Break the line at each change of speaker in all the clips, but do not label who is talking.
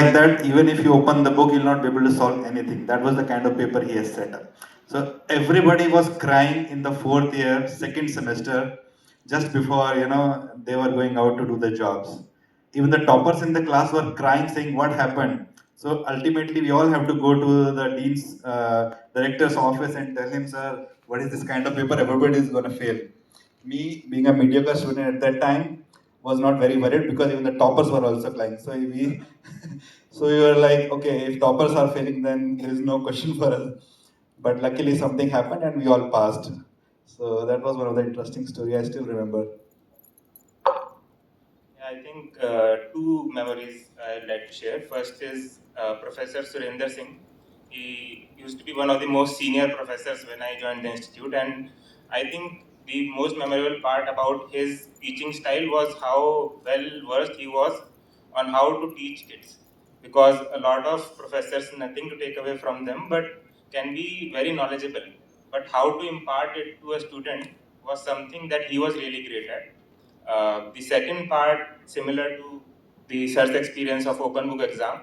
like that, even if you open the book, you'll not be able to solve anything. That was the kind of paper he has set up. So everybody was crying in the fourth year, second semester, just before they were going out to do the jobs. Even the toppers in the class were crying, saying, "What happened?" So ultimately, we all have to go to the dean's director's office and tell him, "Sir, what is this kind of paper? Everybody is going to fail." Me, being a mediocre student at that time, was not very worried because even the toppers were also crying. So we, so we were like, okay, if toppers are failing, then there is no question for us. But luckily, something happened and we all passed. So that was one of the interesting story I still remember.
Yeah, I think two memories I'd like to share. First is Professor Surinder Singh. He used to be one of the most senior professors when I joined the institute, and I think the most memorable part about his teaching style was how well versed he was on how to teach kids. Because a lot of professors, nothing to take away from them, but can be very knowledgeable. But how to impart it to a student was something that he was really great at. The second part, similar to the search experience of open book exam,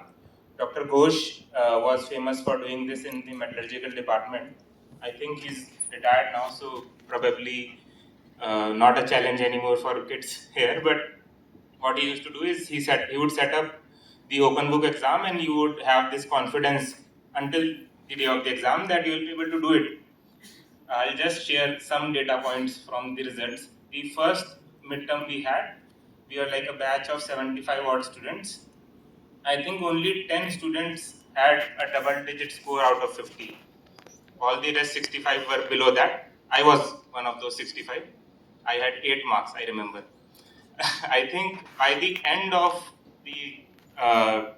Dr. Ghosh was famous for doing this in the metallurgical department. I think he's retired now, so probably not a challenge anymore for kids here. But what he used to do is he would set up the open book exam, and you would have this confidence until the day of the exam that you will be able to do it. I'll just share some data points from the results. The first midterm we were like a batch of 75 odd students. I think only 10 students had a double digit score out of 50. All the rest 65 were below that. I was one of those 65. I had 8 marks, I remember. I think the uh,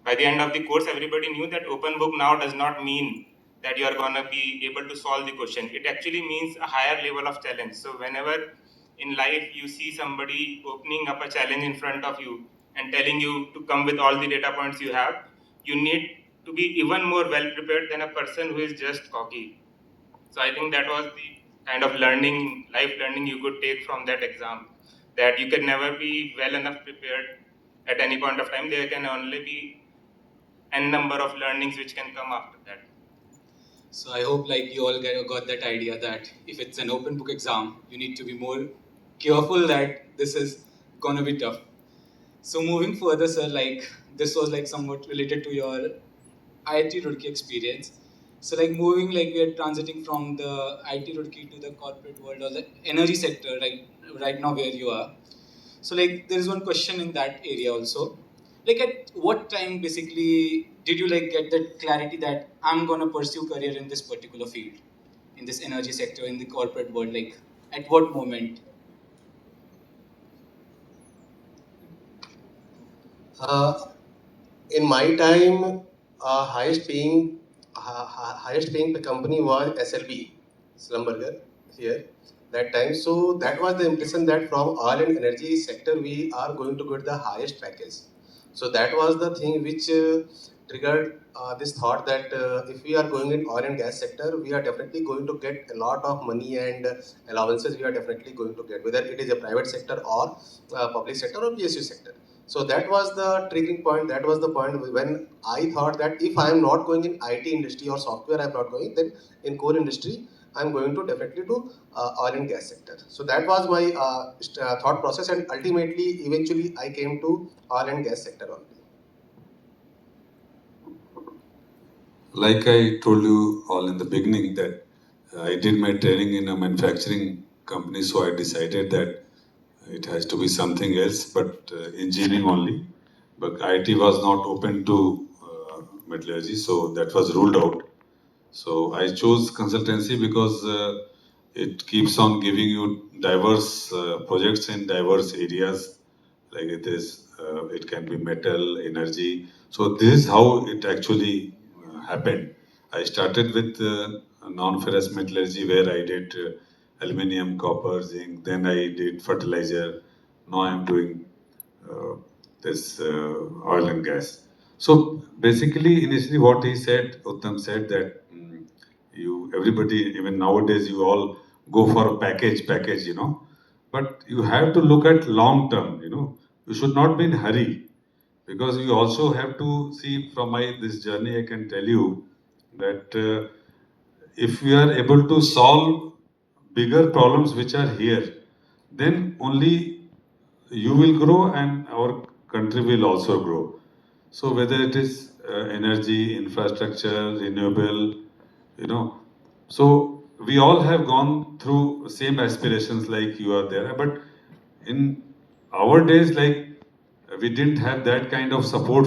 by the end of the course, everybody knew that open book now does not mean that you are going to be able to solve the question. It actually means a higher level of challenge. So whenever in life you see somebody opening up a challenge in front of you and telling you to come with all the data points you have, you need to be even more well prepared than a person who is just cocky. So I think that was the kind of learning, life learning you could take from that exam. That you can never be well enough prepared at any point of time. There can only be n number of learnings which can come after that.
So I hope like you all got that idea that if it's an open book exam, you need to be more careful that this is gonna be tough. So moving further, sir, like this was like somewhat related to your IT Roorkee experience. So like moving, like we are transiting from the IT Roorkee to the corporate world or the energy sector, right now where you are. So like there is one question in that area also. Like at what time basically did you like get that clarity that I'm gonna pursue career in this particular field, in this energy sector, in the corporate world? Like at what moment?
Uh, in my time, highest paying company was SLB, Slumberger here that time. So that was the impression that from oil and energy sector we are going to get the highest package. So that was the thing which triggered this thought that if we are going in oil and gas sector, we are definitely going to get a lot of money and allowances. We are definitely going to get, whether it is a private sector or public sector or PSU sector. So that was the triggering point. That was the point when I thought that if I am not going in IT industry or software, I am not going, then in core industry, I am going to definitely do oil and gas sector. So that was my thought process, and ultimately, eventually, I came to oil and gas sector only.
Like I told you all in the beginning that I did my training in a manufacturing company, so I decided that it has to be something else, but engineering only. But IT was not open to metallurgy, so that was ruled out. So I chose consultancy because it keeps on giving you diverse projects in diverse areas. Like it can be metal, energy. So this is how it actually happened. I started with non-ferrous metallurgy where I did aluminium, copper, zinc. Then I did fertilizer. Now I'm doing uh, this oil and gas. So basically, initially, what he said, Uttam said that you everybody even nowadays you all go for a package, but you have to look at long term. You should not be in hurry. because you also have to see from my this journey. I can tell you that if we are able to solve bigger problems which are here, then only you will grow and our country will also grow. So whether it is energy, infrastructure, renewable, you know, so we all have gone through same aspirations like you are there. But in our days, like we didn't have that kind of support